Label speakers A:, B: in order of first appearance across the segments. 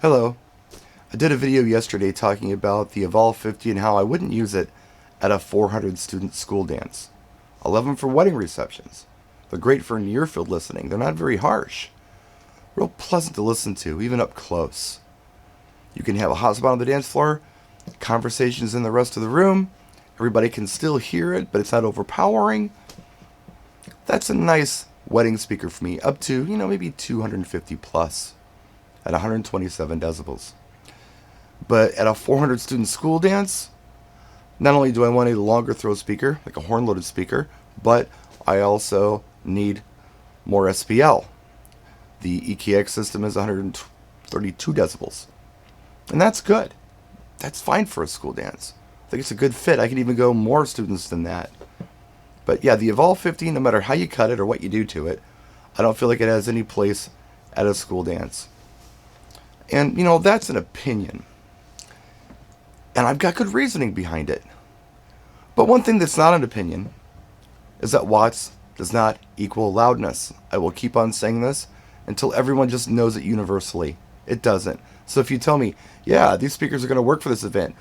A: Hello. I did a video yesterday talking about the Evolve 50 and how I wouldn't use it at a 400 student school dance. I love them for wedding receptions. They're great for near-field listening. They're not very harsh. Real pleasant to listen to, even up close. You can have a hotspot on the dance floor, conversations in the rest of the room. Everybody can still hear it, but it's not overpowering. That's a nice wedding speaker for me, up to, maybe 250 plus at 127 decibels. But at a 400 student school dance, not only do I want a longer throw speaker, like a horn loaded speaker, but I also need more SPL. The EKX system is 132 decibels. And that's good. That's fine for a school dance. I think it's a good fit. I can even go more students than that. But yeah, the Evolve 50, no matter how you cut it or what you do to it, I don't feel like it has any place at a school dance. And, that's an opinion. And I've got good reasoning behind it. But one thing that's not an opinion is that watts does not equal loudness. I will keep on saying this until everyone just knows it universally. It doesn't. So if you tell me, yeah, these speakers are going to work for this event,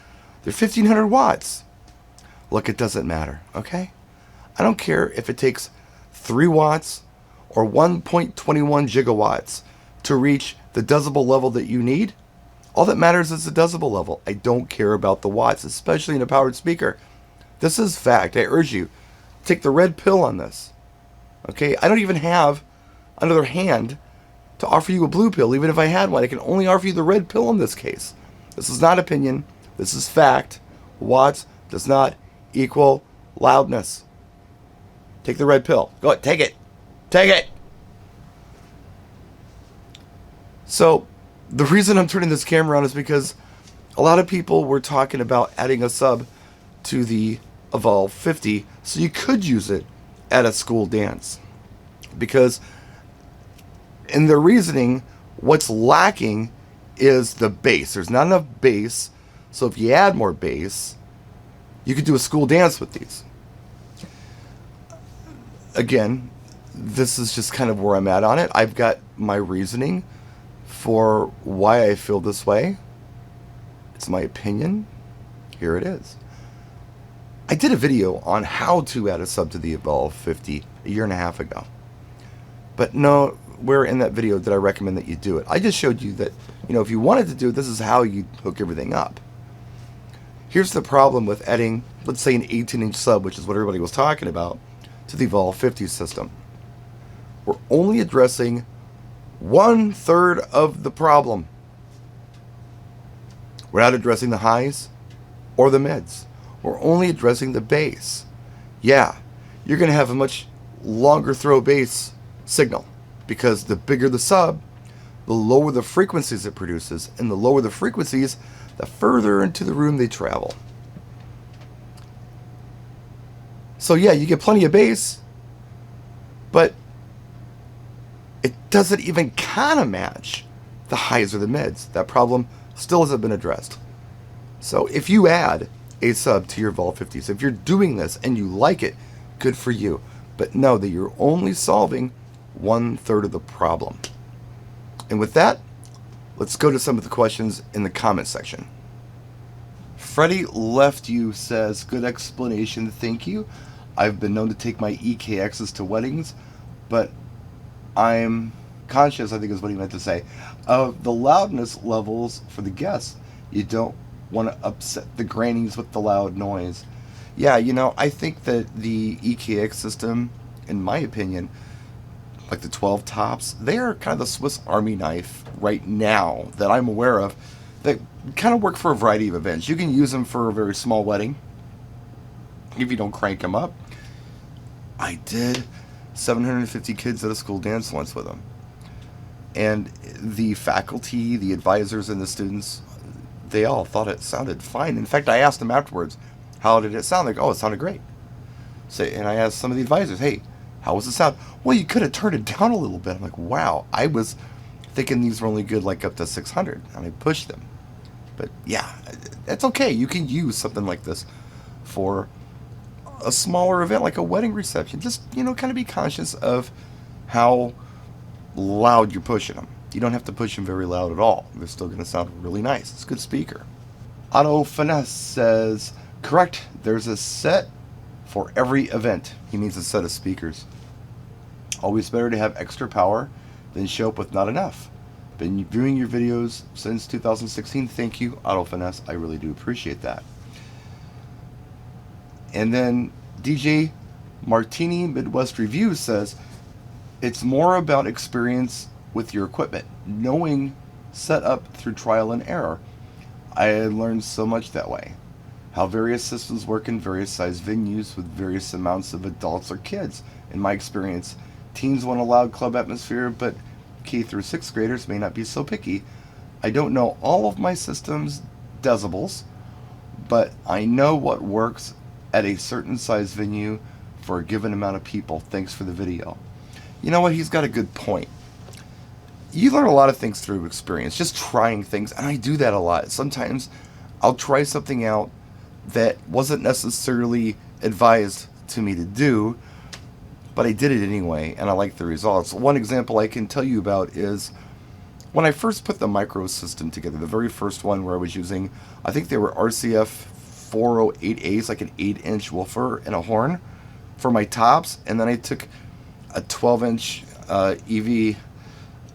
A: they're 1500 watts. Look, it doesn't matter, okay? I don't care if it takes 3 watts or 1.21 gigawatts to reach the decibel level that you need. All that matters is the decibel level. I don't care about the watts, especially in a powered speaker. This is fact. I urge you, take the red pill on this. Okay? I don't even have another hand to offer you a blue pill. Even if I had one, I can only offer you the red pill in this case. This is not opinion. This is fact. Watts does not equal loudness. Take the red pill. Go ahead. Take it. Take it. So, the reason I'm turning this camera on is because a lot of people were talking about adding a sub to the Evolve 50 so you could use it at a school dance. Because in their reasoning, what's lacking is the bass. There's not enough bass, so if you add more bass, you could do a school dance with these. Again, this is just kind of where I'm at on it. I've got my reasoning for why I feel this way. It's my opinion. Here it is. I did a video on how to add a sub to the Evolve 50 a year and a half ago. But nowhere in that video did I recommend that you do it. I just showed you that, if you wanted to do it, this is how you hook everything up. Here's the problem with adding, let's say, an 18-inch sub, which is what everybody was talking about, to the Evolve 50 system. We're only addressing 1/3 of the problem. We're not addressing the highs or the mids. We're only addressing the bass. Yeah, you're going to have a much longer throw bass signal because the bigger the sub, the lower the frequencies it produces, and the lower the frequencies, the further into the room they travel. So yeah, you get plenty of bass, but it doesn't even kind of match the highs or the mids. That problem still hasn't been addressed. So if you add a sub to your Evolve 50s, if you're doing this and you like it, good for you. But know that you're only solving 1/3 of the problem. And with that, let's go to some of the questions in the comment section. Freddie Left You says, good explanation, thank you. I've been known to take my EKXs to weddings, but I'm conscious, I think is what he meant to say, of the loudness levels for the guests. You don't want to upset the grannies with the loud noise. Yeah, I think that the EKX system, in my opinion, like the 12 tops, they are kind of the Swiss Army knife right now that I'm aware of that kind of work for a variety of events. You can use them for a very small wedding if you don't crank them up. I did 750 kids at a school dance once with them. And the faculty, the advisors, and the students, they all thought it sounded fine. In fact, I asked them afterwards, how did it sound? Like, oh, it sounded great. So, and I asked some of the advisors, hey, how was the sound? Well, you could have turned it down a little bit. I'm like, wow, I was thinking these were only good like up to 600, and I pushed them. But yeah, that's okay. You can use something like this for a smaller event like a wedding reception. Just, kind of be conscious of how loud you're pushing them. You don't have to push them very loud at all. They're still going to sound really nice. It's a good speaker. Auto Finesse says, correct, there's a set for every event. He means a set of speakers. Always better to have extra power than show up with not enough. Been viewing your videos since 2016. Thank you, Auto Finesse. I really do appreciate that. And then DJ Martini Midwest Review says, it's more about experience with your equipment, knowing setup through trial and error. I learned so much that way. How various systems work in various size venues with various amounts of adults or kids. In my experience, teens want a loud club atmosphere, but K through 6th graders may not be so picky. I don't know all of my system's decibels, but I know what works at a certain size venue for a given amount of people. Thanks for the video. You know what? He's got a good point. You learn a lot of things through experience, just trying things, and I do that a lot. Sometimes I'll try something out that wasn't necessarily advised to me to do, but I did it anyway, and I like the results. One example I can tell you about is when I first put the micro system together, the very first one where I was using, I think they were RCF 408As, like an 8-inch woofer and a horn for my tops, and then I took a 12-inch EV,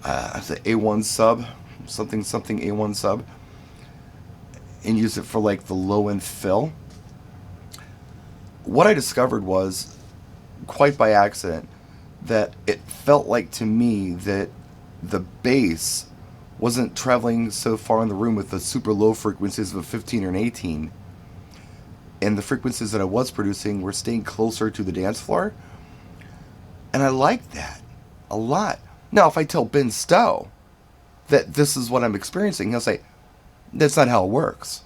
A: the A1 sub, something A1 sub, and used it for like the low-end fill. What I discovered was, quite by accident, that it felt like to me that the bass wasn't traveling so far in the room with the super low frequencies of a 15 or an 18, and the frequencies that I was producing were staying closer to the dance floor, and I liked that a lot. Now, if I tell Ben Stowe that this is what I'm experiencing, he'll say, that's not how it works.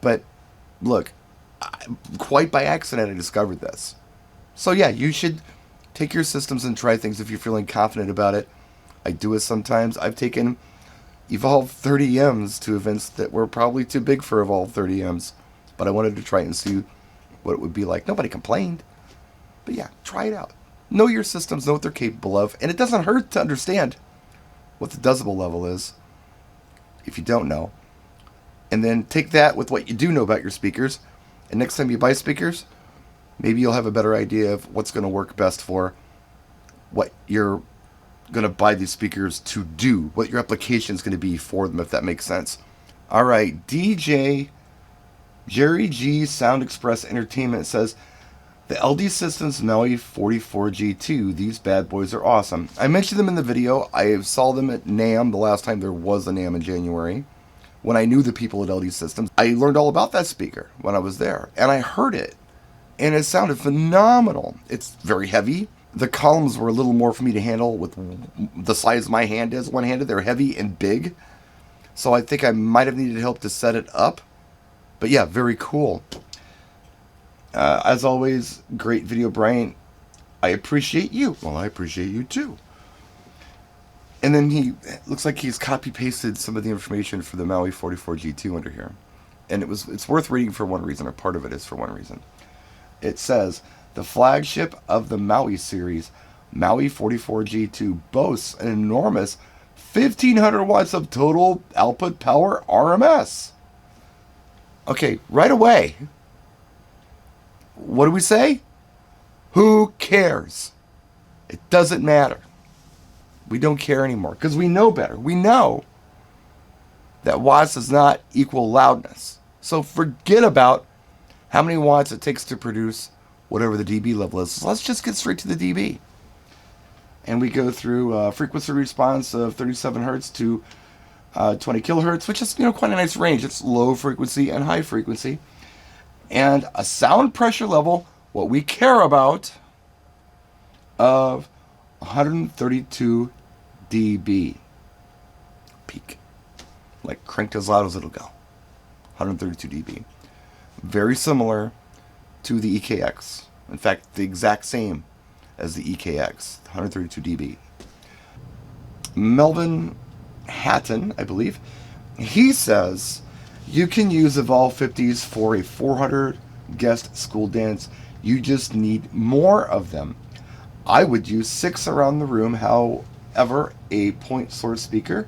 A: But look, quite by accident I discovered this. So yeah, you should take your systems and try things if you're feeling confident about it. I do it sometimes. I've taken Evolve 30Ms to events that were probably too big for Evolve 30Ms, but I wanted to try it and see what it would be like. Nobody complained. But yeah, try it out. Know your systems, know what they're capable of, and it doesn't hurt to understand what the decibel level is if you don't know. And then take that with what you do know about your speakers, and next time you buy speakers, maybe you'll have a better idea of what's going to work best for what you're going to buy these speakers to do, what your application is going to be for them, if that makes sense. All right, DJ Jerry G Sound Express Entertainment says, the LD Systems Maui 44G2, these bad boys are awesome. I mentioned them in the video. I saw them at NAMM the last time there was a NAMM in January. When I knew the people at LD Systems, I learned all about that speaker when I was there. And I heard it. And it sounded phenomenal. It's very heavy. The columns were a little more for me to handle with the size my hand is one-handed. They're heavy and big. So I think I might have needed help to set it up. But yeah, very cool. As always, great video, Brian. I appreciate you. Well, I appreciate you too. And then he looks like he's copy-pasted some of the information for the Maui 44G2 under here. And it's worth reading for one reason, or part of it is for one reason. It says, the flagship of the Maui series, Maui 44G2, boasts an enormous 1,500 watts of total output power RMS. Okay, right away. What do we say? Who cares? It doesn't matter. We don't care anymore because we know better. We know that watts does not equal loudness. So forget about how many watts it takes to produce whatever the dB level is. So let's just get straight to the dB. And we go through frequency response of 37 hertz to 20 kilohertz, which is quite a nice range. It's low frequency and high frequency. And a sound pressure level, what we care about, of 132 dB. Peak. Like cranked as loud as it'll go. 132 dB. Very similar to the EKX. In fact, the exact same as the EKX. 132 dB. Melvin Hatton, I believe, he says, you can use Evolve 50s for a 400 guest school dance. You just need more of them. I would use 6 around the room. How However, a point source speaker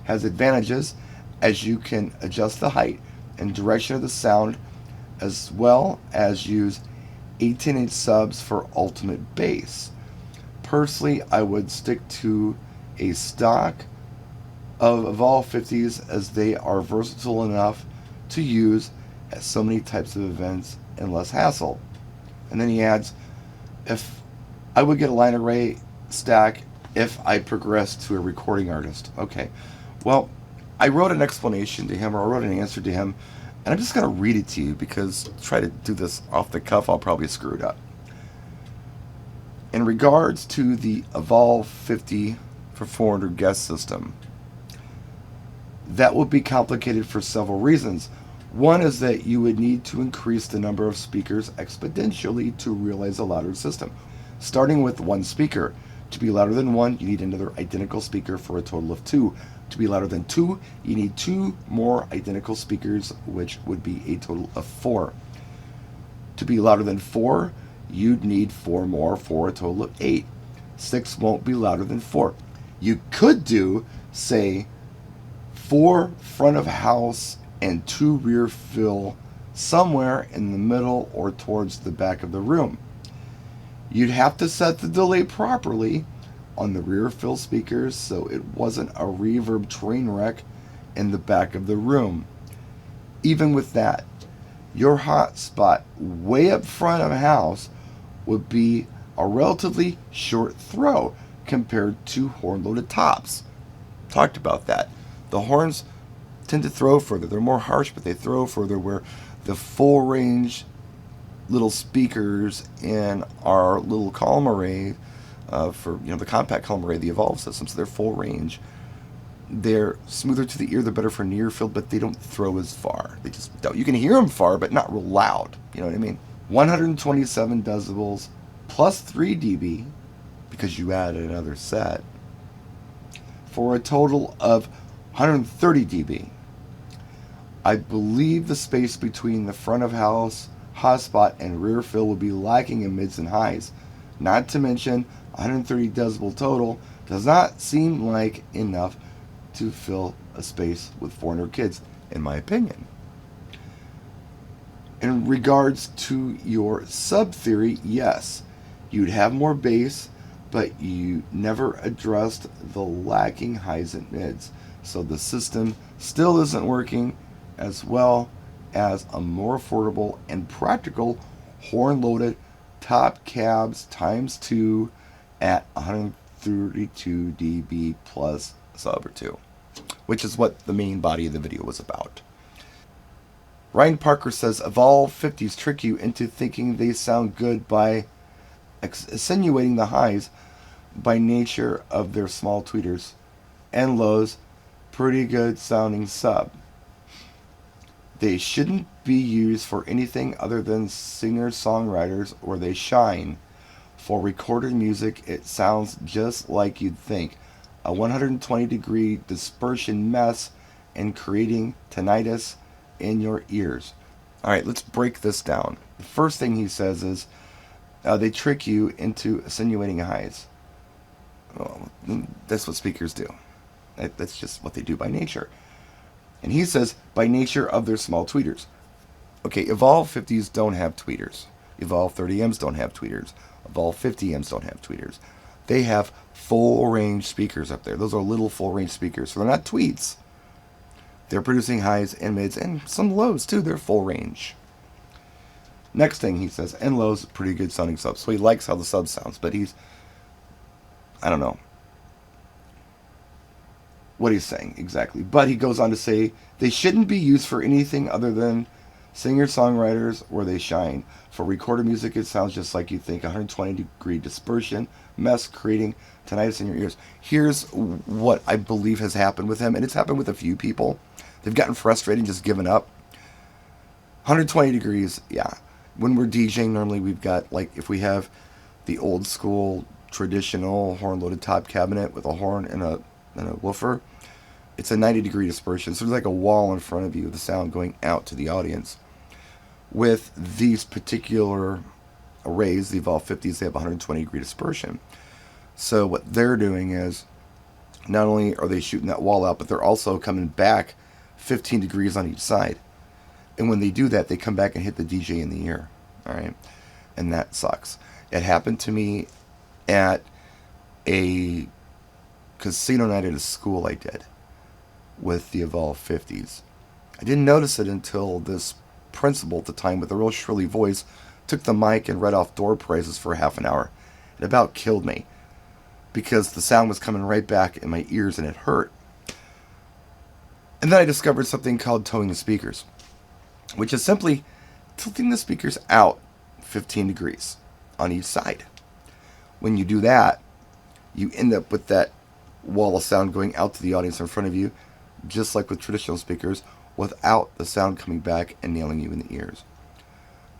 A: has advantages as you can adjust the height and direction of the sound as well as use 18-inch subs for ultimate bass. Personally, I would stick to a stock of Evolve 50s as they are versatile enough to use at so many types of events and less hassle. And then he adds, if I would get a line array stack if I progressed to a recording artist. Okay, well, I wrote an explanation to him, or I wrote an answer to him, and I'm just going to read it to you because to try to do this off the cuff, I'll probably screw it up. In regards to the Evolve 50 for 400 guest system, that would be complicated for several reasons. One is that you would need to increase the number of speakers exponentially to realize a louder system. Starting with one speaker. To be louder than one, you need another identical speaker for a total of two. To be louder than two, you need two more identical speakers, which would be a total of four. To be louder than four, you'd need four more for a total of eight. Six won't be louder than four. You could do, say, four front of house and two rear fill somewhere in the middle or towards the back of the room. You'd have to set the delay properly on the rear fill speakers so it wasn't a reverb train wreck in the back of the room. Even with that, your hot spot way up front of house would be a relatively short throw compared to horn-loaded tops. Talked about that. The horns tend to throw further. They're more harsh, but they throw further, where the full range little speakers in our little column array for the compact column array, the Evolve system, so they're full range. They're smoother to the ear, they're better for near field, but they don't throw as far. They just don't. You can hear them far, but not real loud. You know what I mean? 127 decibels plus 3 dB, because you added another set, for a total of 130 dB. I believe the space between the front of house hotspot and rear fill will be lacking in mids and highs. Not to mention 130 decibel total does not seem like enough to fill a space with 400 kids, in my opinion. In regards to your sub theory, yes, you'd have more bass, but you never addressed the lacking highs and mids. So the system still isn't working as well as a more affordable and practical horn-loaded top cabs times 2 at 132 dB plus sub or 2, which is what the main body of the video was about. Ryan Parker says Evolve 50s trick you into thinking they sound good by insinuating the highs by nature of their small tweeters and lows, pretty good sounding sub. They shouldn't be used for anything other than singer-songwriters, or they shine. For recorded music, it sounds just like you'd think. A 120-degree dispersion mess and creating tinnitus in your ears. Alright, let's break this down. The first thing he says is they trick you into insinuating highs. Well, that's what speakers do. That's just what they do by nature. And he says, by nature of their small tweeters. Okay, Evolve 50s don't have tweeters. Evolve 30Ms don't have tweeters. Evolve 50Ms don't have tweeters. They have full-range speakers up there. Those are little full-range speakers. So they're not tweets. They're producing highs and mids and some lows, too. They're full-range. Next thing he says, and lows, pretty good sounding subs. So he likes how the sub sounds, but I don't know what he's saying exactly. But he goes on to say they shouldn't be used for anything other than singer-songwriters where they shine. For recorded music, it sounds just like you think. 120-degree dispersion mess creating tinnitus in your ears. Here's what I believe has happened with him, and it's happened with a few people. They've gotten frustrated and just given up. 120 degrees, yeah. When we're DJing, normally we've got, like, if we have the old school traditional horn-loaded top cabinet with a horn and a woofer, it's a 90-degree dispersion. So there's like a wall in front of you, the sound going out to the audience. With these particular arrays, the Evolve 50s, they have 120-degree dispersion. So what they're doing is not only are they shooting that wall out, but they're also coming back 15 degrees on each side. And when they do that, they come back and hit the DJ in the ear. All right? And that sucks. It happened to me at a casino night at a school I did with the Evolve 50s. I didn't notice it until this principal at the time with a real shrilly voice took the mic and read off door prizes for half an hour. It about killed me because the sound was coming right back in my ears and it hurt. And then I discovered something called towing the speakers, which is simply tilting the speakers out 15 degrees on each side. When you do that, you end up with that wall of sound going out to the audience in front of you, just like with traditional speakers, without the sound coming back and nailing you in the ears.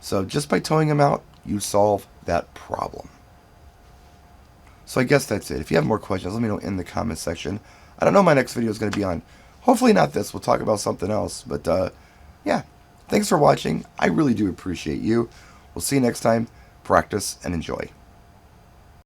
A: So just by towing them out, you solve that problem. So I guess that's it. If you have more questions, let me know in the comment section. I don't know what my next video is going to be on. Hopefully not this. We'll talk about something else. But yeah, thanks for watching. I really do appreciate you. We'll see you next time. Practice and enjoy.